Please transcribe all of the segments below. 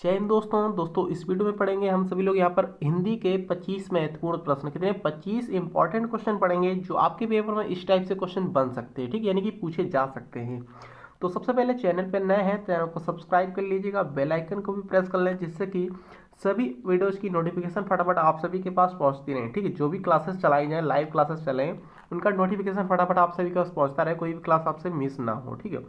जय हिंद दोस्तों इस वीडियो में पढ़ेंगे हम सभी लोग यहाँ पर हिंदी के 25 महत्वपूर्ण प्रश्न। कितने? 25 इंपॉर्टेंट क्वेश्चन पढ़ेंगे जो आपके पेपर में इस टाइप से क्वेश्चन बन सकते हैं, ठीक, यानी कि पूछे जा सकते हैं। तो सबसे पहले चैनल पर नए हैं, चैनल को सब्सक्राइब कर लीजिएगा, बेल आइकन को भी प्रेस कर लें, जिससे कि सभी वीडियोज़ की नोटिफिकेशन फटाफट आप सभी के पास पहुँचती रहे। ठीक है, जो भी क्लासेस चलाई जाए, लाइव क्लासेस चलें, उनका नोटिफिकेशन फटाफट आप सभी के पास पहुँचता रहे, कोई भी क्लास आपसे मिस ना हो। ठीक है,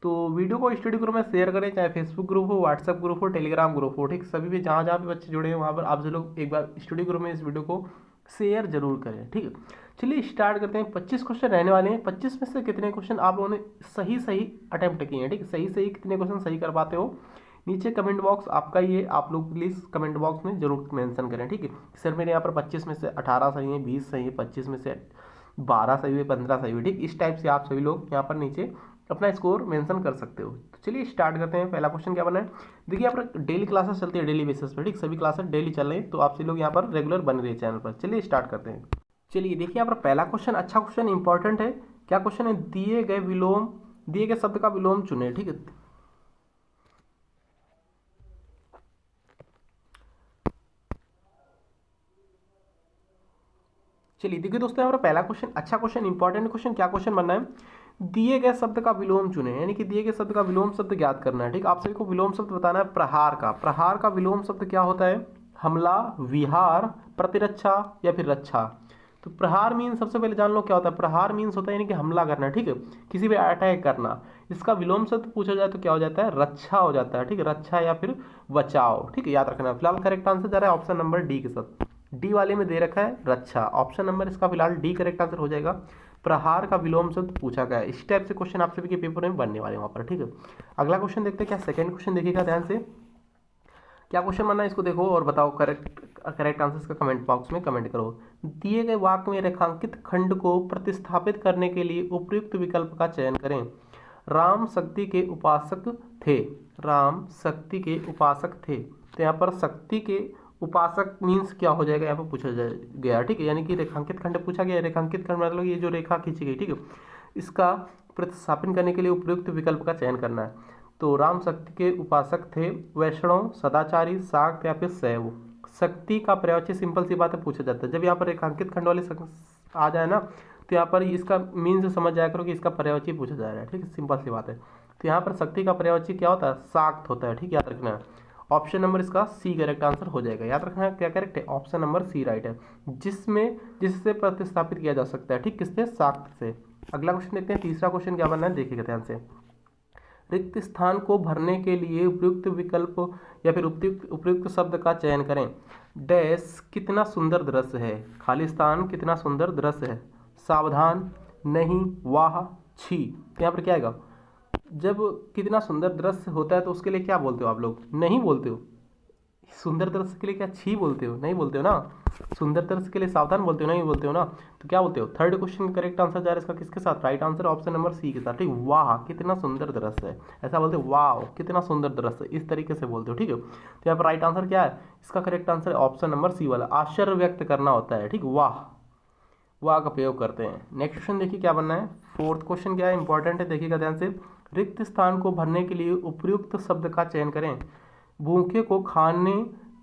तो वीडियो को स्टडी ग्रुप में शेयर करें, चाहे फेसबुक ग्रुप हो, व्हाट्सएप ग्रुप हो, टेलीग्राम ग्रुप हो, ठीक, सभी भी जहाँ जहाँ भी बच्चे जुड़े हैं वहाँ पर आप जो लोग एक बार स्टडी ग्रुप में इस वीडियो को शेयर जरूर करें। ठीक है, चलिए स्टार्ट करते हैं। 25 क्वेश्चन रहने वाले हैं। 25 में से कितने क्वेश्चन आप लोगों ने सही सही अटेम्प्ट किए हैं? ठीक, सही सही कितने क्वेश्चन सही कर पाते हो? नीचे कमेंट बॉक्स आपका ही है, आप लोग प्लीज़ कमेंट बॉक्स में जरूर मेंशन करें। ठीक है, सर मेरे यहाँ पर 25 में से 18 सही है, 20 सही है, 25 में से 12 सही है, 15 सही है। ठीक, इस टाइप से आप सभी लोग यहाँ पर नीचे अपना स्कोर मेंशन कर सकते हो। तो चलिए स्टार्ट करते हैं। पहला क्वेश्चन क्या बना है? देखिए यहाँ पर डेली क्लासेस चलती है, डेली बेसिस पर, ठीक, सभी क्लासेस डेली चल रही है, तो आप सभी लोग यहाँ पर रेगुलर बन रही है चैनल पर। चलिए स्टार्ट करते हैं। चलिए देखिए यहाँ पर पहला क्वेश्चन अच्छा क्वेश्चन, इंपॉर्टेंट है। क्या क्वेश्चन है? दिए गए शब्द का विलोम चुने। ठीक है, चलिए देखिए दोस्तों यहाँ पर पहला क्वेश्चन अच्छा क्वेश्चन, इंपॉर्टेंट क्वेश्चन। क्या क्वेश्चन बनना है? दिए गए शब्द का विलोम चुने, यानी कि दिए गए शब्द का विलोम शब्द ज्ञात करना है। ठीक, आप सभी को विलोम शब्द बताना है। प्रहार का विलोम शब्द क्या होता है? हमला, विहार, प्रतिरक्षा या फिर रक्षा। तो प्रहार मीन सबसे पहले जान लो क्या होता है। प्रहार मीन्स होता है यानी कि हमला करना, ठीक है, किसी पे अटैक करना। इसका विलोम शब्द पूछा जाए तो क्या हो जाता है? रक्षा हो जाता है। ठीक है, रक्षा या फिर बचाव। ठीक है, याद रखना। फिलहाल करेक्ट आंसर जा रहा है ऑप्शन नंबर डी के साथ। डी वाले में दे रखा है रक्षा, ऑप्शन नंबर इसका फिलहाल डी करेक्ट आंसर हो जाएगा। प्रहार का विलोम शब्द पूछा गया है। इस टाइप से क्वेश्चन आप सभी के पेपर में बनने वाले हैं वहां पर। ठीक है, अगला क्वेश्चन देखते हैं। क्या सेकंड क्वेश्चन देखिएगा ध्यान से, क्या क्वेश्चन बनना है इसको देखो और बताओ। करेक्ट आंसर का कमेंट बॉक्स में कमेंट करो। दिए गए वाक्य में रेखांकित खंड को प्रतिस्थापित करने के लिए उपयुक्त विकल्प का चयन करें। राम शक्ति के उपासक थे। राम शक्ति के उपासक थे, तो यहाँ पर शक्ति के उपासक मीन्स क्या हो जाएगा? यहाँ पर पूछा गया। ठीक है, यानी कि रेखांकित खंड पूछा गया। रेखांकित खंड मतलब ये जो रेखा खींची गई, ठीक है, इसका प्रतिस्थापन करने के लिए उपयुक्त विकल्प का चयन करना है। तो राम शक्ति के उपासक थे, वैष्णव, सदाचारी, शाक्त या फिर शैव। शक्ति का पर्यायवाची सिंपल सी बात है पूछा जाता है। जब यहाँ पर रेखांकित खंड वाले आ जाए ना, तो यहाँ पर इसका मीन्स समझ जाया करो कि इसका पर्यायवाची पूछा जा रहा है। ठीक है, सिंपल सी बात है। तो यहाँ पर शक्ति का पर्यायवाची क्या होता है? शाक्त होता है। ठीक, याद रखना है। ऑप्शन नंबर इसका सी करेक्ट आंसर हो जाएगा। याद रखना है क्या करेक्ट है? ऑप्शन नंबर सी राइट है, जिससे प्रतिस्थापित किया जा सकता है। ठीक, किससे? शाक्त से। अगला क्वेश्चन देखते हैं। तीसरा क्वेश्चन क्या बनना है देखिएगा ध्यान से। रिक्त स्थान को भरने के लिए उपयुक्त विकल्प या फिर उपयुक्त शब्द का चयन करें। डैश कितना सुंदर दृश्य है। खाली स्थान कितना सुंदर दृश्य है। सावधान, नहीं, वाह, छी। यहाँ पर क्या आएगा? जब कितना सुंदर दृश्य होता है तो उसके लिए क्या बोलते हो आप लोग? नहीं बोलते हो। सुंदर दृश्य के लिए क्या छी बोलते हो? नहीं बोलते हो ना। सुंदर दृश्य के लिए सावधान बोलते हो? नहीं बोलते हो ना। तो क्या बोलते हो? थर्ड क्वेश्चन करेक्ट आंसर जा रहा है इसका किसके साथ? Right answer option number C के साथ। ठीक, वाह कितना सुंदर दृश्य है, ऐसा बोलते हो। वाह कितना सुंदर दृश्य, इस तरीके से बोलते हो। ठीक है, तो यहाँ पर राइट आंसर क्या है? इसका correct answer option number C वाला, आश्चर्य व्यक्त करना होता है। ठीक, वाह का प्रयोग करते हैं। नेक्स्ट क्वेश्चन देखिए क्या बनना है। फोर्थ क्वेश्चन क्या है, इंपॉर्टेंट है, देखिएगा ध्यान से। रिक्त स्थान को भरने के लिए उपयुक्त शब्द का चयन करें। भूखे को खाने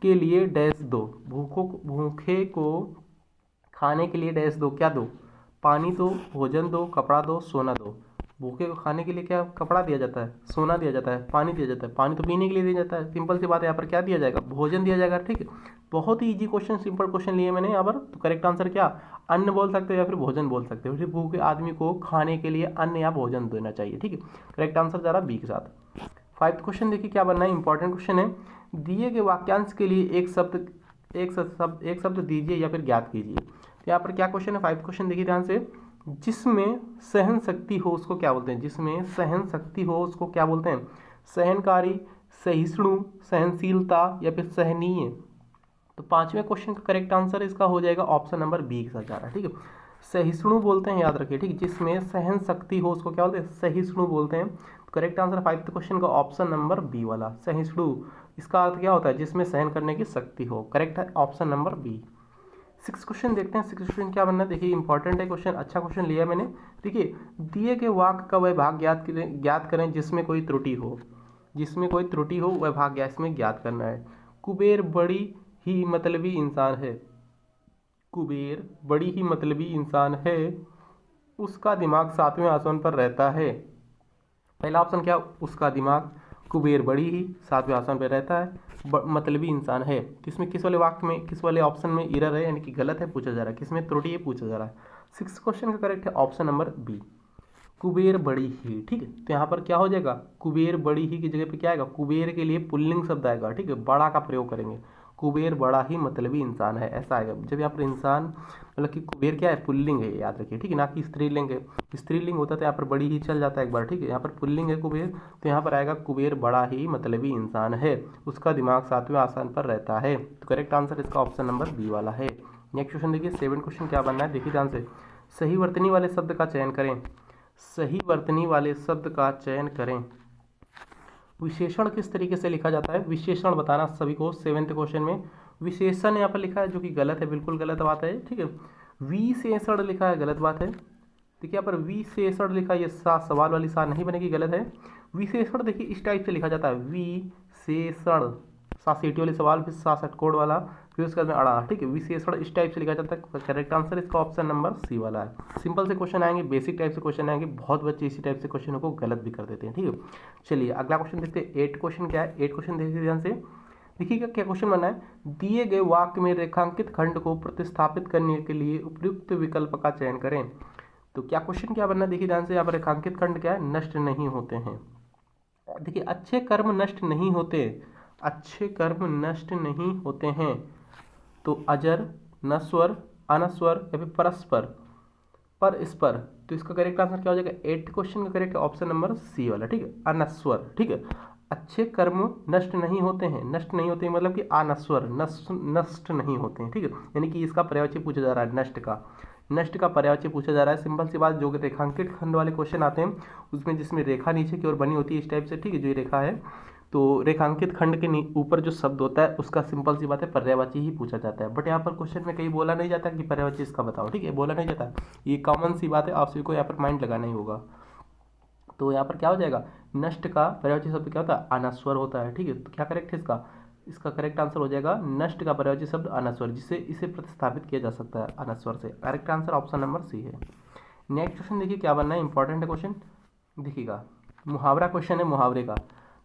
के लिए डैश दो। भूखे को खाने के लिए डैश दो, क्या दो? पानी दो, भोजन दो, कपड़ा दो, सोना दो। भूखे को खाने के लिए क्या कपड़ा दिया जाता है, सोना दिया जाता है, पानी दिया जाता है। पानी तो पीने के लिए दिया जाता है, सिंपल सी बात है। यहाँ पर क्या दिया जाएगा? भोजन दिया जाएगा। ठीक है, बहुत ही इजी क्वेश्चन, सिंपल क्वेश्चन लिए मैंने यहाँ पर। तो करेक्ट आंसर क्या? अन्न बोल सकते हो या फिर भोजन बोल सकते हो। फिर भूखे आदमी को खाने के लिए अन्न या भोजन देना चाहिए। ठीक है, करेक्ट आंसर जा रहा बी के साथ। फाइव क्वेश्चन देखिए क्या बनना है, इंपॉर्टेंट क्वेश्चन है। दिए गए वाक्यांश के लिए एक शब्द दीजिए या फिर ज्ञात कीजिए। तो यहाँ पर क्या क्वेश्चन है? फाइव क्वेश्चन देखिए ध्यान से। जिसमें सहन शक्ति हो उसको क्या बोलते हैं? जिसमें सहन शक्ति हो उसको क्या बोलते हैं? सहनकारी, सहिष्णु, सहनशीलता या फिर सहनीय। तो पांचवें क्वेश्चन का करेक्ट आंसर इसका हो जाएगा ऑप्शन नंबर बी के साथ जा रहा है। ठीक है, सहिष्णु बोलते हैं, याद रखिए। ठीक, जिसमें सहन शक्ति हो उसको क्या बोलते हैं? सहिष्णु बोलते हैं। तो करेक्ट आंसर फाइव क्वेश्चन का ऑप्शन नंबर बी वाला, सहिष्णु। इसका अर्थ क्या होता है? जिसमें सहन करने की शक्ति हो। करेक्ट है option number B. Six question देखते हैं। सिक्स क्वेश्चन क्या बनना है देखिए, इंपॉर्टेंट है क्वेश्चन, अच्छा क्वेश्चन लिया मैंने। देखिए, दिए गए वाक्य का वह भाग ज्ञात करें जिसमें कोई त्रुटि हो। जिसमें कोई त्रुटि हो वह भाग गया, इसमें ज्ञात करना है। कुबेर बड़ी ही मतलबी इंसान है, कुबेर बड़ी ही मतलबी इंसान है, उसका दिमाग 7वें आसमान पर रहता है। पहला ऑप्शन क्या, उसका दिमाग, कुबेर बड़ी ही 7वें आसमान पर रहता है, मतलबी इंसान है। तो इसमें किस वाले वाक्य में, किस वाले ऑप्शन में एरर है, यानी कि गलत है पूछा जा रहा है, किसमें त्रुटि है पूछा जा रहा है। 6 क्वेश्चन का करेक्ट है ऑप्शन नंबर बी, कुबेर बड़ी ही। ठीक है, तो यहाँ पर क्या हो जाएगा, कुबेर बड़ी ही की जगह पे क्या आएगा, कुबेर के लिए पुल्लिंग शब्द आएगा। ठीक है, बड़ा का प्रयोग करेंगे, कुबेर बड़ा ही मतलबी इंसान है, ऐसा आएगा। जब यहाँ पर इंसान मतलब कि कुबेर क्या है, पुल्लिंग है, याद रखिए। ठीक है, ना कि स्त्रीलिंग है। स्त्रीलिंग होता तो यहाँ पर बड़ी ही चल जाता है एक बार। ठीक है, यहाँ पर पुल्लिंग है कुबेर, तो यहाँ पर आएगा कुबेर बड़ा ही मतलबी इंसान है, उसका दिमाग 7वें आसमान पर रहता है। तो करेक्ट आंसर इसका ऑप्शन नंबर बी वाला है। नेक्स्ट क्वेश्चन देखिए, 7 क्वेश्चन क्या बनना है, देखिए ध्यान से। सही वर्तनी वाले शब्द का चयन करें, सही वर्तनी वाले शब्द का चयन करें। विशेषण किस तरीके से लिखा जाता है, विशेषण बताना सभी को। 7th क्वेश्चन में विशेषण यहाँ पर लिखा है, जो कि गलत है, बिल्कुल गलत बात है। ठीक है, विशेषण लिखा है, गलत बात है। देखिए यहाँ पर विशेषण लिखा है, ये सा सवाल वाली सा नहीं बनेगी, गलत है। विशेषण देखिए इस टाइप से लिखा जाता है, विशेषण, सा सीटी वाली सवाल, फिर सा षटकोण वाला, फिर उसके बाद में अड़ा। ठीक है, विशेषण इस टाइप से लिखा जाता है। करेक्ट आंसर इसका ऑप्शन नंबर सी वाला है। सिंपल से क्वेश्चन आएंगे, बेसिक टाइप से क्वेश्चन आएंगे, बहुत बच्चे इसी टाइप से क्वेश्चनों को गलत भी कर देते हैं। ठीक है, चलिए अगला क्वेश्चन देखते हैं। 8 क्वेश्चन क्या है, 8 क्वेश्चन देखिए ध्यान से। देखिएगा क्या क्वेश्चन बनना है, दिए गए वाक्य में रेखांकित खंड को प्रतिस्थापित करने के लिए उपयुक्त विकल्प का चयन करें। तो क्या क्वेश्चन क्या बनना है, देखिए ध्यान से। यहाँ पर रेखांकित खंड क्या है, नष्ट नहीं होते हैं। देखिए अच्छे कर्म नष्ट नहीं होते, अच्छे कर्म नष्ट नहीं होते हैं। तो अजर, नश्वर, अनश्वर या फिर परस्पर, परस्पर। तो इसका करेक्ट आंसर क्या हो जाएगा, 8 क्वेश्चन का करेक्ट ऑप्शन नंबर सी वाला। ठीक है, अनश्वर। ठीक है, अच्छे कर्म नष्ट नहीं होते हैं, नष्ट नहीं होते हैं मतलब कि अनश्वर, नष्ट नहीं होते हैं। ठीक है, यानी कि इसका पर्यायवाची पूछा जा रहा है, नष्ट का, नष्ट का पर्यायवाची पूछा जा रहा है। सिंपल सी बात, जो रेखांकित खंड वाले क्वेश्चन आते हैं उसमें जिसमें रेखा नीचे की ओर बनी होती है इस टाइप से। ठीक है, जो ये रेखा है, तो रेखांकित खंड के ऊपर जो शब्द होता है उसका सिंपल सी बात है पर्यायवाची ही पूछा जाता है। बट यहाँ पर क्वेश्चन में कहीं बोला नहीं जाता कि पर्यायवाची इसका बताओ। ठीक है, बोला नहीं जाता, ये कॉमन सी बात है, आप सभी को यहाँ पर माइंड लगाना ही होगा। तो यहाँ पर क्या हो जाएगा, नष्ट का पर्यायवाची शब्द क्या होता है, अनश्वर होता है। ठीक है, तो क्या करेक्ट है इसका, इसका करेक्ट आंसर हो जाएगा नष्ट का पर्यायवाची शब्द अनश्वर, जिससे इसे प्रतिस्थापित किया जा सकता है अनश्वर से। Correct answer option number C है। नेक्स्ट क्वेश्चन देखिए क्या बनना है, इंपॉर्टेंट है क्वेश्चन, देखिएगा मुहावरा क्वेश्चन है, मुहावरे का।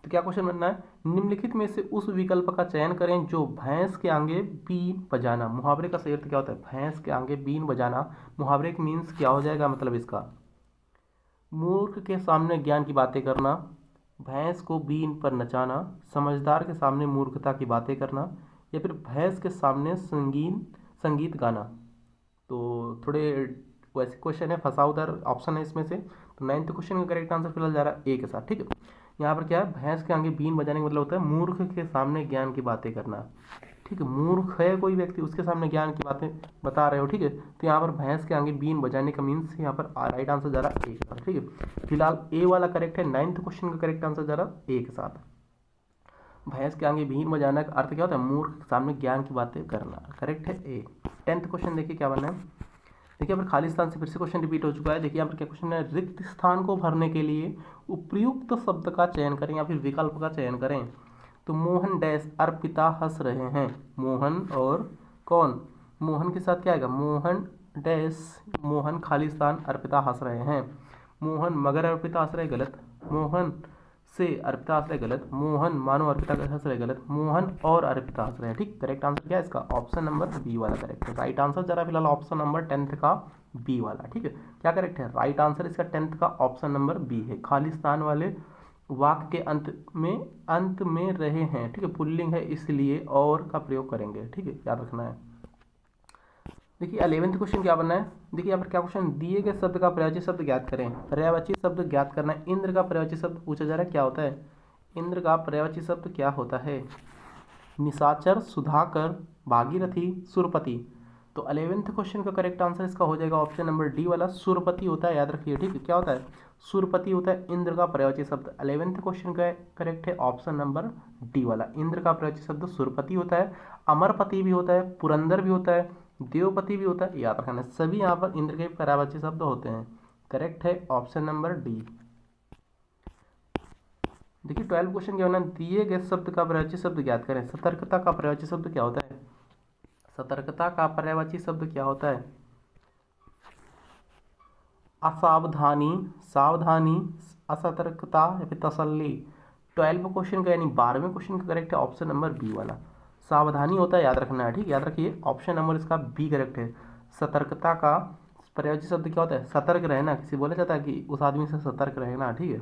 तो क्या क्वेश्चन बनना है, निम्नलिखित में से उस विकल्प का चयन करें जो भैंस के आगे बीन बजाना। मुहावरे का सही अर्थ क्या होता है, भैंस के आगे बीन बजाना। मुहावरे के मीन्स क्या हो जाएगा, मतलब इसका, मूर्ख के सामने ज्ञान की बातें करना, भैंस को बीन पर नचाना, समझदार के सामने मूर्खता की बातें करना, या फिर भैंस के सामने संगीत गाना। तो थोड़े वैसे क्वेश्चन है, फंसाउदार ऑप्शन है इसमें से। तो 9th क्वेश्चन का करेक्ट आंसर फिलहाल जा रहा है ए के साथ। ठीक है, यहाँ पर क्या है, भैंस के आगे बीन बजाने का मतलब होता है मूर्ख के सामने ज्ञान की बातें करना। ठीक है, मूर्ख है कोई व्यक्ति, उसके सामने ज्ञान की बातें बता रहे हो। ठीक है, तो यहाँ पर भैंस के आगे बीन बजाने का मीन्स यहाँ पर राइट आंसर जा रहा है ए के साथ। ठीक है, फिलहाल ए वाला करेक्ट है। 9th क्वेश्चन का करेक्ट आंसर जा रहा है ए के साथ। भैंस के आगे बीन बजाना का अर्थ क्या होता है, मूर्ख के सामने ज्ञान की बातें करना। करेक्ट है ए। 10th क्वेश्चन देखिए क्या बनना है, देखिए यहाँ पर खाली स्थान से फिर से क्वेश्चन रिपीट हो चुका है। देखिए यहाँ पर क्या क्वेश्चन है, रिक्त स्थान को भरने के लिए उपयुक्त शब्द का चयन करें या फिर विकल्प का चयन करें। तो मोहन डैश अर्पिता हंस रहे हैं, मोहन और कौन, मोहन के साथ क्या आएगा, मोहन डैश, मोहन खाली स्थान अर्पिता हंस रहे हैं। मोहन मगर अर्पिता हंस रहे, गलत। मोहन से अर्पिता हंस रहे, गलत। मोहन मानो अर्पिता हंस रहे, गलत। मोहन और अर्पिता हंस रहे हैं। ठीक, करेक्ट आंसर क्या है इसका, ऑप्शन नंबर बी वाला करेक्ट है। राइट आंसर जरा फिलहाल ऑप्शन नंबर 10th का बी वाला। ठीक है, क्या करेक्ट है, राइट आंसर इसका 10th का ऑप्शन नंबर बी है। खाली स्थान वाले वाक्य के अंत में रहे हैं। ठीक है, पुल्लिंग है इसलिए और का प्रयोग करेंगे। ठीक है, याद रखना है। देखिए 11th क्वेश्चन क्या बनना है, देखिए यहाँ पर क्या क्वेश्चन, दिए गए शब्द का पर्यायवाची शब्द ज्ञात करें। पर्यायवाची शब्द ज्ञात करना है। इंद्र का पर्यायवाची शब्द पूछा जा रहा है, क्या होता है, इंद्र का पर्यायवाची शब्द क्या होता है, निशाचर, सुधाकर, भागीरथी, सुरपति। तो 11th क्वेश्चन का करेक्ट आंसर इसका हो जाएगा ऑप्शन नंबर डी वाला, सुरपति होता है। याद रखिए, ठीक है, क्या होता है, सुरपति होता है इंद्र का पर्यायवाची शब्द। 11th क्वेश्चन का करेक्ट है ऑप्शन नंबर डी वाला, इंद्र का पर्यायवाची शब्द सुरपति होता है। अमरपति भी होता है, पुरंदर भी होता है, देवपति भी होता है। याद रखना, सभी यहाँ पर इंद्र के पर्यायवाची शब्द होते हैं। करेक्ट है ऑप्शन नंबर डी। देखिए 12 क्वेश्चन क्या होना, दिए गए शब्द का पर्यायवाची शब्द ज्ञात करें। सतर्कता का पर्यायवाची शब्द क्या होता है? सतर्कता का पर्यायवाची शब्द क्या होता है? असावधानी, सावधानी, असतर्कता या फिर तसल्ली। 12 क्वेश्चन का यानी 12वें क्वेश्चन का करेक्ट है ऑप्शन नंबर बी वाला। सावधानी होता है, याद रखना है, ठीक, याद रखिए ऑप्शन नंबर इसका बी करेक्ट है। सतर्कता का पर्यायवाची शब्द क्या होता है? सतर्क रहना। किसी बोला जाता है कि उस आदमी से सतर्क रहना, ठीक है,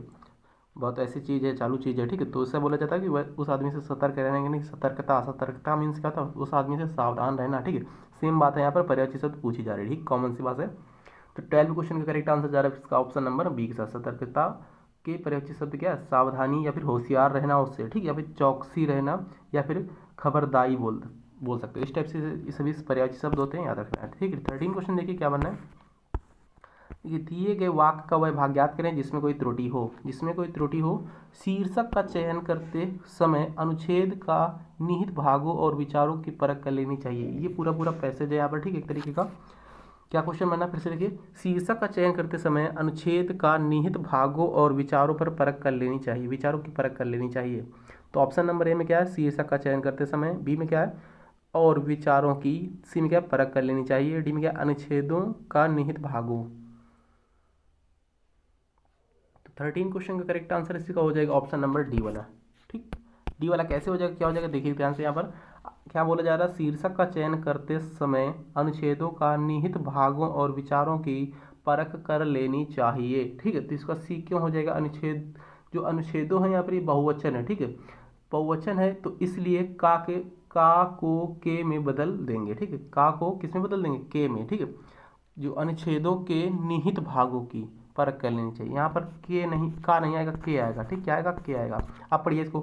बहुत ऐसी चीज़ है, चालू चीज़ है, ठीक है, तो उससे बोला जाता है कि वह उस आदमी से सतर्क रहना कि नहीं। सतर्कता, सतर्कता मीन्स क्या होता है? उस आदमी से सावधान रहना, ठीक है। सेम बात है यहाँ पर पर्यायवाची शब्द पूछी जा रही है, ठीक, कॉमन सी बात है। तो 12 क्वेश्चन का करेक्ट आंसर जा रहा है इसका ऑप्शन नंबर बी के साथ। सतर्कता के पर्यायवाची शब्द क्या है? सावधानी या फिर होशियार रहना उससे, ठीक है, या फिर चौकसी रहना या फिर खबरदारी बोल सकते हो। इस टाइप से ये सभी पर्यायवाची शब्द होते हैं, याद रखना है, ठीक है। 13 क्वेश्चन देखिए क्या बनना है। ये दिए गए वाक्य का वह भाग ज्ञात करें जिसमें कोई त्रुटि हो। जिसमें कोई त्रुटि हो। शीर्षक का चयन करते समय अनुच्छेद का निहित भागों और विचारों की परख कर लेनी चाहिए। ये पूरा पूरा पैसेज है यहाँ पर, ठीक, एक तरीके का। क्या क्वेश्चन बनना, फिर से देखिए। शीर्षक का चयन करते समय अनुच्छेद का निहित भागों और विचारों पर परख कर लेनी चाहिए, विचारों की परख कर लेनी चाहिए। तो ऑप्शन नंबर ए में क्या है? शीर्षक का चयन करते समय। बी में क्या है? और विचारों की। सी में क्या है? परख कर लेनी चाहिए। डी में क्या? अनुच्छेदों का निहित भागों। 13 क्वेश्चन का करेक्ट आंसर इसी का हो जाएगा ऑप्शन नंबर डी वाला, ठीक। डी वाला कैसे हो जाएगा, क्या हो जाएगा, देखिए ध्यान से। यहाँ पर क्या बोला जा रहा है? शीर्षक का चयन करते समय अनुच्छेदों का निहित भागों और विचारों की परख कर लेनी चाहिए, ठीक है। तो इसका सी क्यों हो जाएगा? अनुच्छेद, जो अनुच्छेदों है यहाँ पर ये बहुवचन है, ठीक है, बहुवचन है, तो इसलिए का को के में बदल देंगे, ठीक है। का को किस में बदल देंगे? के में, ठीक है। जो अनुच्छेदों के निहित भागों की परख कर लेनी चाहिए। यहाँ पर के नहीं, का नहीं आएगा, के आएगा, ठीक, क्या आएगा? के आएगा। आप पढ़िए इसको।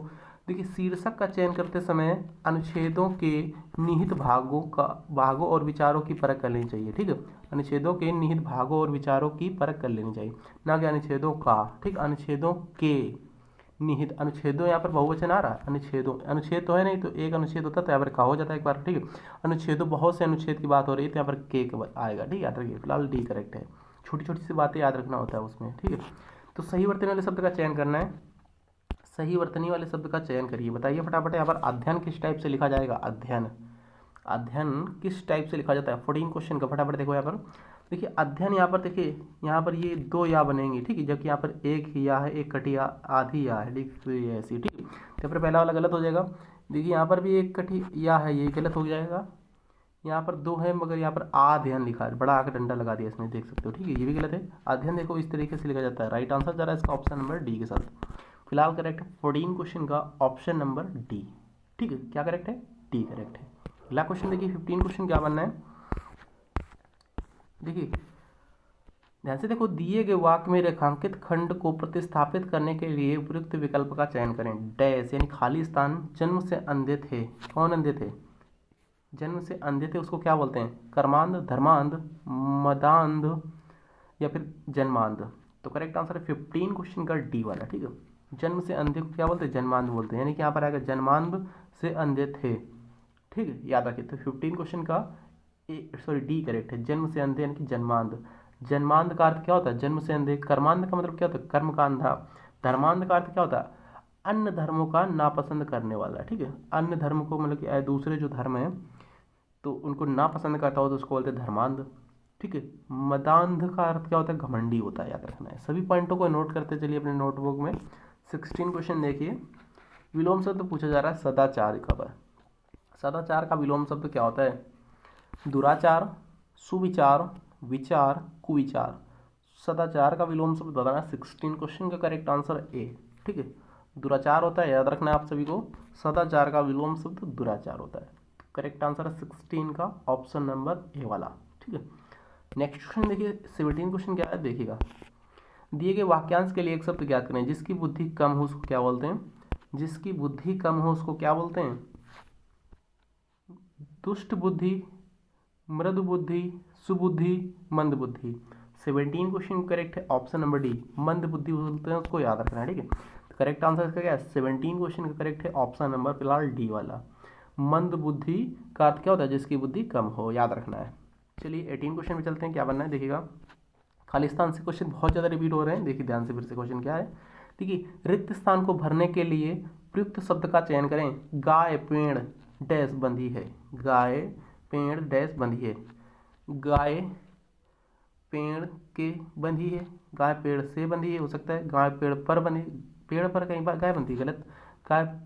देखिए शीर्षक का चयन करते समय अनुच्छेदों के निहित भागों और विचारों की परख कर लेनी चाहिए, ठीक है। अनुच्छेदों के निहित भागों और विचारों की परख कर लेनी चाहिए, ना कि अनुच्छेदों का, ठीक। अनुच्छेदों के निहित, अनुच्छेदों यहाँ पर बहुवचन आ रहा है, अनुच्छेदों, अनुच्छेद तो है नहीं, तो एक अनुच्छेद होता है तो यहाँ पर का हो जाता है एक बार, ठीक है। अनुच्छेदों, बहुत से अनुच्छेद की बात हो रही है तो यहाँ पर के आएगा, ठीक है, याद रखिए। फिलहाल डी करेक्ट है। छोटी छोटी सी बातें याद रखना होता है उसमें, ठीक है। तो सही वर्तनी वाले शब्द का चयन करना है। सही वर्तनी वाले शब्द का चयन करिए, बताइए फटाफट। यहाँ पर अध्ययन किस टाइप से लिखा जाएगा? अध्ययन, अध्ययन किस टाइप से लिखा जाता है? 14 क्वेश्चन का फटाफट देखो यहाँ पर। देखिए अध्ययन, यहाँ पर देखिए, यहाँ पर ये दो या बनेंगी, ठीक है, जबकि यहाँ पर एक ही या है, एक कटी या, आधी या है, ठीक, तो ये ऐसी, ठीक है। तो फिर पहला वाला गलत हो जाएगा। देखिए यहाँ पर भी एक कटी या है, ये गलत हो जाएगा। यहाँ पर दो है मगर यहाँ पर अध्ययन लिखा है, बड़ा आकर डंडा लगा दिया इसमें, देख सकते हो, ठीक है, ये भी गलत है। अध्ययन देखो इस तरीके से लिखा जाता है। राइट आंसर जा रहा है इसका ऑप्शन नंबर डी के साथ। फिलहाल करेक्ट है 14 क्वेश्चन का ऑप्शन नंबर डी, ठीक है। क्या करेक्ट है? डी करेक्ट है। अगला क्वेश्चन देखिए 15 क्वेश्चन क्या बनना है। देखिए ध्यान से देखो, दिए गए वाक्य में रेखांकित खंड को प्रतिस्थापित करने के लिए उपयुक्त विकल्प का चयन करें। डैश यानी खाली स्थान। जन्म से अंधे थे। कौन अंधे थे? जन्म से अंधे थे, उसको क्या बोलते हैं? कर्मांध, धर्मांध, मदांध या फिर जन्मांध। तो करेक्ट आंसर है 15 क्वेश्चन का डी वाला, ठीक है। जन्म से अंधे को क्या बोलते हैं? जन्मांध बोलते हैं, यानी कि यहाँ पर आएगा जन्मांध से अंधे थे, ठीक है, याद रखिए। तो 15 क्वेश्चन का डी करेक्ट है। जन्म से अंधे यानी कि जन्मांध। जन्मांध का अर्थ क्या होता है? जन्म से अंधे। कर्मांध का मतलब क्या होता है? कर्म का अंधा। धर्मांध का अर्थ क्या होता है? अन्य धर्मों का नापसंद करने वाला, ठीक है। अन्य धर्म को मतलब कि दूसरे जो धर्म है तो उनको नापसंद करता हो तो उसको बोलते हैं धर्मांध, ठीक है। मदांध का अर्थ क्या होता है? घमंडी होता है, याद रखना है। सभी पॉइंटों को नोट करते चलिए अपने नोटबुक में। 16 क्वेश्चन देखिए। विलोम शब्द पूछा जा रहा है सदाचार का पर। सदाचार का विलोम शब्द क्या होता है? दुराचार, सुविचार, विचार, कुविचार। सदाचार का विलोम शब्द बताना है। 16 क्वेश्चन का करेक्ट आंसर ए, ठीक है। दुराचार होता है, याद रखना है आप सभी को। सदाचार का विलोम शब्द दुराचार होता है। करेक्ट आंसर है 16 का ऑप्शन नंबर ए वाला, ठीक है। नेक्स्ट क्वेश्चन देखिए 17 क्वेश्चन क्या है, देखिएगा। दिए गए वाक्यांश के लिए एक शब्द ज्ञात करें। जिसकी बुद्धि कम हो उसको क्या बोलते हैं? जिसकी बुद्धि कम हो उसको क्या बोलते हैं? दुष्ट बुद्धि, मृदु बुद्धि, सुबुद्धि, मंद बुद्धि। 17 क्वेश्चन करेक्ट है ऑप्शन नंबर डी। मंद बुद्धि बोलते हैं उसको, याद रखना है, ठीक है। तो करेक्ट आंसर इसका क्या है? 17 क्वेश्चन का करेक्ट है ऑप्शन नंबर फिलहाल डी वाला। मंद बुद्धि का अर्थ क्या होता है? जिसकी बुद्धि कम हो, याद रखना है। चलिए 18 क्वेश्चन में चलते हैं, क्या बनना है देखिएगा। खालिस्तान से क्वेश्चन बहुत ज़्यादा रिपीट हो रहे हैं, देखिए ध्यान से फिर से। क्वेश्चन क्या है? देखिए, रिक्त स्थान को भरने के लिए प्रयुक्त शब्द का चयन करें। गाय पेड़ डैश बंधी है, गाय पेड़ डैश बंधी है, गाय पेड़ के बंधी है, गाय पेड़ से बंधी है, हो सकता है गाय पेड़ पर बंधी, पेड़ पर कई बार गाय बंधी, गलत। गाय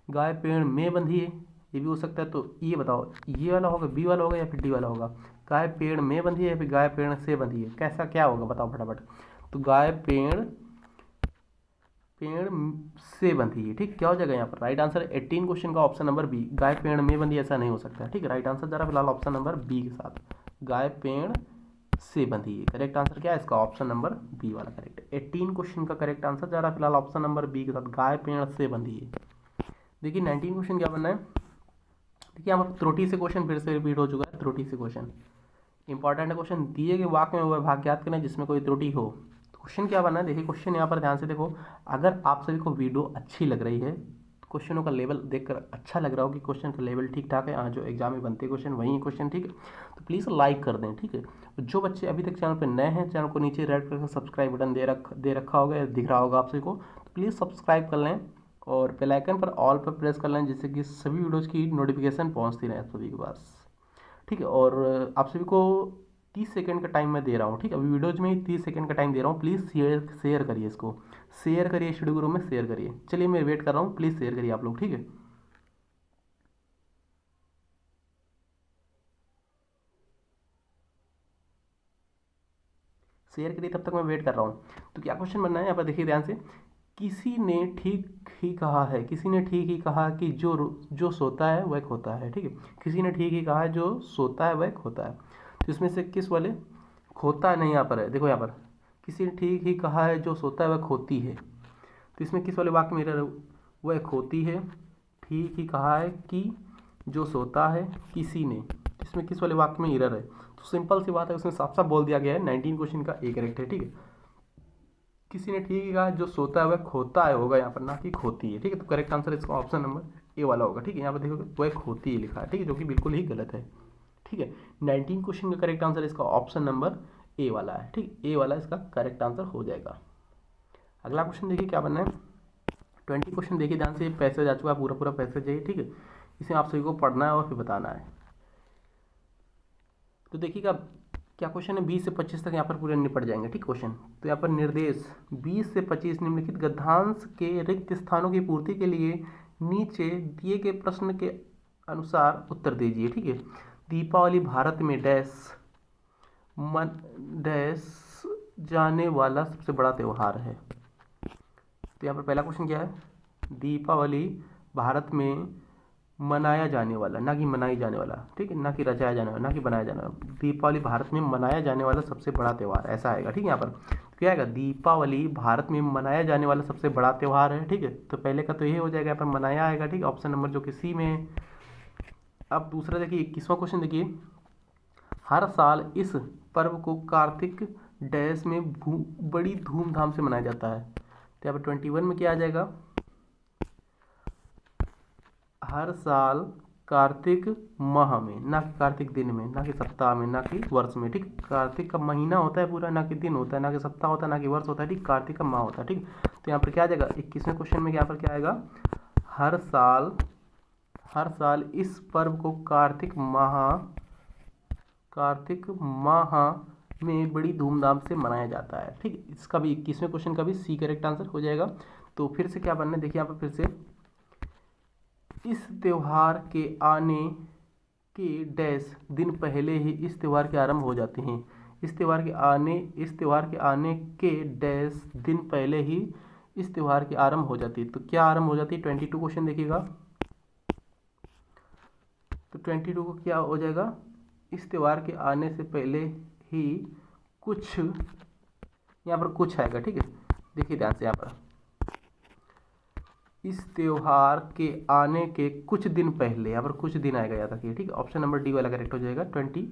गाय पेड़ में बंधी है, ये भी हो सकता है। तो ये बताओ, ये वाला होगा, बी वाला होगा या फिर डी वाला होगा? गाय पेड़ में बंधी है या फिर गाय पेड़ से बंधी है? कैसा क्या होगा बताओ फटाफट। तो गाय पेड़ पेड़ से बंधी है, ठीक। क्या हो जाएगा यहाँ पर? राइट आंसर 18 क्वेश्चन का ऑप्शन नंबर बी, गाय पेड़ में बंधी, ऐसा नहीं हो सकता, ठीक है। राइट आंसर जरा फिलहाल ऑप्शन नंबर बी के साथ, गाय पेड़ से बंधी है। करेक्ट आंसर क्या है इसका? ऑप्शन नंबर बी वाला करेक्ट है। 18 क्वेश्चन का करेक्ट आंसर जरा फिलहाल ऑप्शन नंबर बी के साथ, गाय पेड़ से बंधी है। देखिए 19 क्वेश्चन क्या बनना है। देखिए यहाँ पर त्रुटि से क्वेश्चन फिर से रिपीट हो चुका है। त्रुटि से क्वेश्चन इंपॉर्टेंट है। क्वेश्चन दिए गए वाक्य में वह भाग ज्ञात करें जिसमें कोई त्रुटि हो। क्वेश्चन क्या बनना है? देखिए क्वेश्चन यहाँ पर ध्यान से देखो। अगर आप सभी को वीडियो अच्छी लग रही है, क्वेश्चनों का लेवल देखकर अच्छा लग रहा हो कि क्वेश्चन का लेवल ठीक ठाक है, हाँ जो एग्जाम में बनते क्वेश्चन वही क्वेश्चन, ठीक है, तो प्लीज़ लाइक कर दें, ठीक है। जो बच्चे अभी तक चैनल पर नए हैं, चैनल को नीचे रेड कलर का सब्सक्राइब बटन दे रखा होगा, दिख रहा होगा आप सभी को, तो प्लीज़ सब्सक्राइब कर लें और बेल आइकन पर ऑल पर प्रेस कर लें, जिससे कि सभी वीडियोज़ की नोटिफिकेशन पहुँचती रहे सभी के पास, ठीक है। और आप सभी को 30 सेकंड का टाइम मैं दे रहा हूँ, ठीक है। अभी वीडियोज में ही 30 सेकंड का टाइम दे रहा हूँ। प्लीज़ शेयर करिए, इसको शेयर करिए, स्टडी ग्रुप में शेयर करिए। चलिए मैं वेट कर रहा हूँ, प्लीज़ शेयर करिए आप लोग, ठीक है। शेयर करिए, तब तक मैं वेट कर रहा हूँ। तो क्या क्वेश्चन बनना है यहाँ पर? देखिए ध्यान से। किसी ने ठीक ही कहा है, किसी ने ठीक ही कहा कि जो सोता है वह खोता है, ठीक है। किसी ने ठीक ही कहा है, जो सोता है वह खोता है। तो इसमें से किस वाले? खोता नहीं यहाँ पर है, देखो यहाँ पर किसी ने ठीक ही कहा है, जो सोता है वह खोती है। तो इसमें किस वाले वाक्य में एरर है? वह खोती है, ठीक ही कहा है कि जो सोता है किसी ने, इसमें किस वाले वाक्य में एरर है? तो सिंपल सी बात है, उसमें साफ साफ बोल दिया गया है। 19 क्वेश्चन का ए करेक्ट है, ठीक है। किसी ने ठीक ही कहा, जो सोता है वह खोता है होगा यहाँ पर, ना कि खोती है, ठीक है। तो करेक्ट आंसर इसका ऑप्शन नंबर ए वाला होगा, ठीक है। यहाँ पर देखोगे वह खोती है लिखा है, ठीक है, जो कि बिल्कुल ही गलत है, ठीक है। 19 क्वेश्चन का करेक्ट आंसर इसका ऑप्शन नंबर ए वाला है, ठीक। ए वाला इसका करेक्ट आंसर हो जाएगा। अगला क्वेश्चन देखिए क्या बनना है। 20 क्वेश्चन देखिए ध्यान से, पैसेज आ चुका है, पूरा पूरा पैसेज है, ठीक है। इसे आप सभी को पढ़ना है और फिर बताना है। तो देखिएगा क्या क्वेश्चन है, 20 से 25 तक यहाँ पर पूरे निपट जाएंगे, ठीक क्वेश्चन। तो यहाँ पर निर्देश 20 से 25 निम्नलिखित गद्यांश के रिक्त स्थानों की पूर्ति के लिए नीचे दिए गए प्रश्न के अनुसार उत्तर दीजिए, ठीक है। दीपावली भारत में डैश जाने वाला सबसे बड़ा त्यौहार है। तो यहाँ पर पहला क्वेश्चन क्या है? दीपावली भारत में मनाया जाने वाला, ना कि मनाई जाने वाला, ठीक है, ना कि रचाया जाने वाला, ना कि बनाया जाने वाला। दीपावली भारत में मनाया जाने वाला सबसे बड़ा त्यौहार, ऐसा आएगा, ठीक है। यहाँ पर क्या आएगा? दीपावली भारत में मनाया जाने वाला सबसे बड़ा त्यौहार है, ठीक है। तो पहले का तो ये हो जाएगा, यहाँ पर मनाया आएगा, ठीक है, ऑप्शन नंबर जो कि सी में है। अब दूसरा देखिए, 21वां क्वेश्चन देखिए। हर साल इस पर्व को कार्तिक डैश में बड़ी धूमधाम से मनाया जाता है। तो यहाँ पर 21 में क्या आ जाएगा? हर साल कार्तिक माह में, ना कि कार्तिक दिन में, ना कि सप्ताह में, ना कि वर्ष में, ठीक। कार्तिक का महीना होता है पूरा, ना कि दिन होता है, ना कि सप्ताह होता है, ना कि वर्ष होता है, ठीक। कार्तिक का माह होता है, ठीक। तो यहाँ पर क्या आ जाएगा? 21वें क्वेश्चन में यहाँ पर क्या आएगा? हर साल इस पर्व को कार्तिक माह में बड़ी धूमधाम से मनाया जाता है, ठीक। इसका भी 21वें क्वेश्चन का भी सी करेक्ट आंसर हो जाएगा। तो फिर से क्या बनना है, देखिए यहाँ पर फिर से, इस त्यौहार के आने के डैश दिन पहले ही इस त्यौहार के आरंभ हो जाते हैं। इस त्यौहार के आने के डैश दिन पहले ही इस त्यौहार की आरंभ हो जाती है। तो क्या आरंभ हो जाती है? 22 क्वेश्चन देखिएगा। तो 22 को क्या हो जाएगा? इस त्यौहार के आने से पहले ही कुछ, यहाँ पर कुछ आएगा, ठीक है। देखिए ध्यान से, यहाँ पर इस त्यौहार के आने के कुछ दिन पहले, यहाँ पर कुछ दिन आएगा, याद रखिए, ठीक है। ऑप्शन नंबर डी वाला करेक्ट हो जाएगा 22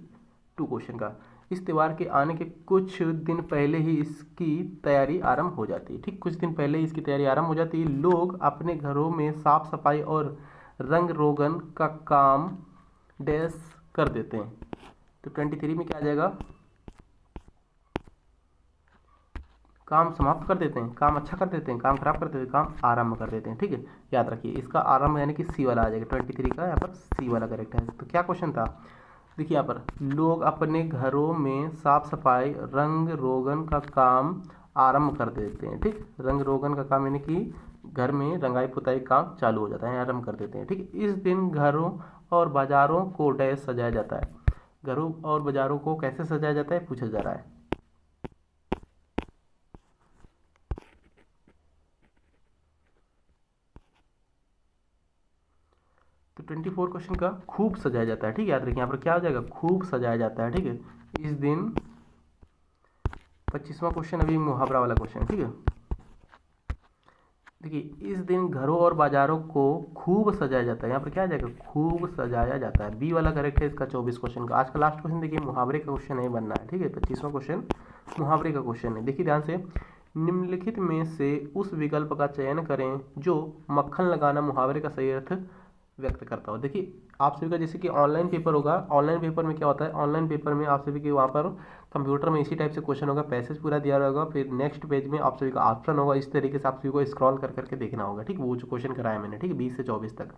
क्वेश्चन का। इस त्यौहार के आने के कुछ दिन पहले ही इसकी तैयारी आरंभ हो जाती है, ठीक। कुछ दिन पहले ही इसकी तैयारी आरंभ हो जाती है। लोग अपने घरों में साफ सफाई और रंग रोगन का काम डैश कर देते हैं। तो 23 में क्या आ जाएगा? काम समाप्त कर देते हैं, काम अच्छा कर देते हैं, काम खराब कर देते हैं, काम आरंभ कर देते हैं। ठीक है, याद रखिए इसका आरंभ यानी कि सी वाला आ जाएगा, 23 का यहाँ पर सी वाला करेक्ट है। तो क्या क्वेश्चन था, देखिए यहाँ पर लोग अपने घरों में साफ सफाई रंग रोगन का काम आरंभ कर देते हैं। ठीक, रंग रोगन का काम यानी कि घर में रंगाई पुताई काम चालू हो जाता है, आरंभ कर देते हैं। ठीक, इस दिन घरों और बाजारों को डैश सजाया जाता है। घरों और बाजारों को कैसे सजाया जाता है पूछा जा रहा है। तो 24 क्वेश्चन का खूब सजाया जाता है। ठीक है, याद रखिए यहाँ पर क्या हो जाएगा, खूब सजाया जाता है। ठीक है, इस दिन 25वां क्वेश्चन अभी मुहावरा वाला क्वेश्चन है। ठीक है, देखिए इस दिन घरों और बाजारों को खूब सजाया जाता है, यहाँ पर क्या आ जाएगा, खूब सजाया जाता है। बी वाला करेक्ट है इसका 24 क्वेश्चन का। आज का लास्ट क्वेश्चन देखिए मुहावरे का क्वेश्चन नहीं बनना है। ठीक है, 25वां क्वेश्चन मुहावरे का क्वेश्चन है। देखिए ध्यान से, निम्नलिखित में से उस विकल्प का चयन करें जो मक्खन लगाना मुहावरे का सही अर्थ व्यक्त करता हो। देखिए आप सभी का जैसे कि ऑनलाइन पेपर होगा, ऑनलाइन पेपर में क्या होता है, ऑनलाइन पेपर में आप सभी के वहाँ पर कंप्यूटर में इसी टाइप से क्वेश्चन होगा, पैसेज पूरा दिया रहेगा, फिर नेक्स्ट पेज में आप सभी का ऑप्शन होगा, इस तरीके से आप सभी को स्क्रॉल कर करके देखना होगा। ठीक, वो जो क्वेश्चन कराया मैंने, ठीक है, 20 से 24 तक।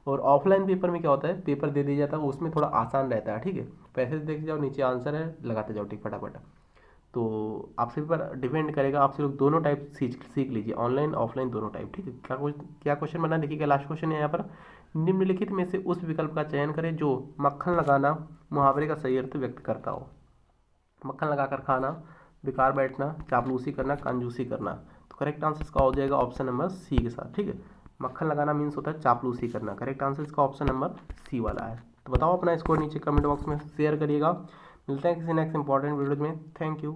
और ऑफलाइन पेपर में क्या होता है, पेपर दे दिया जाता है, उसमें थोड़ा आसान रहता है। ठीक है, पैसेज देख जाओ, नीचे आंसर है, लगाते जाओ ठीक फटाफट। तो आप सभी पर डिपेंड करेगा, आप सभी लोग दोनों टाइप सीख लीजिए, ऑनलाइन ऑफलाइन दोनों टाइप। ठीक है, क्या क्वेश्चन बना देखिए, क्या लास्ट क्वेश्चन है यहाँ पर, निम्नलिखित में से उस विकल्प का चयन करें जो मक्खन लगाना मुहावरे का सही अर्थ व्यक्त करता हो। मक्खन लगाकर खाना, बेकार बैठना, चापलूसी करना, कंजूसी करना। तो करेक्ट आंसर इसका हो जाएगा ऑप्शन नंबर सी के साथ। ठीक है, मक्खन लगाना मीन्स होता है चापलूसी करना, करेक्ट आंसर इसका ऑप्शन नंबर सी वाला है। तो बताओ अपना स्कोर नीचे कमेंट बॉक्स में शेयर करिएगा। मिलते हैं किसी नेक्स्ट इंपॉर्टेंट वीडियो में। Thank you.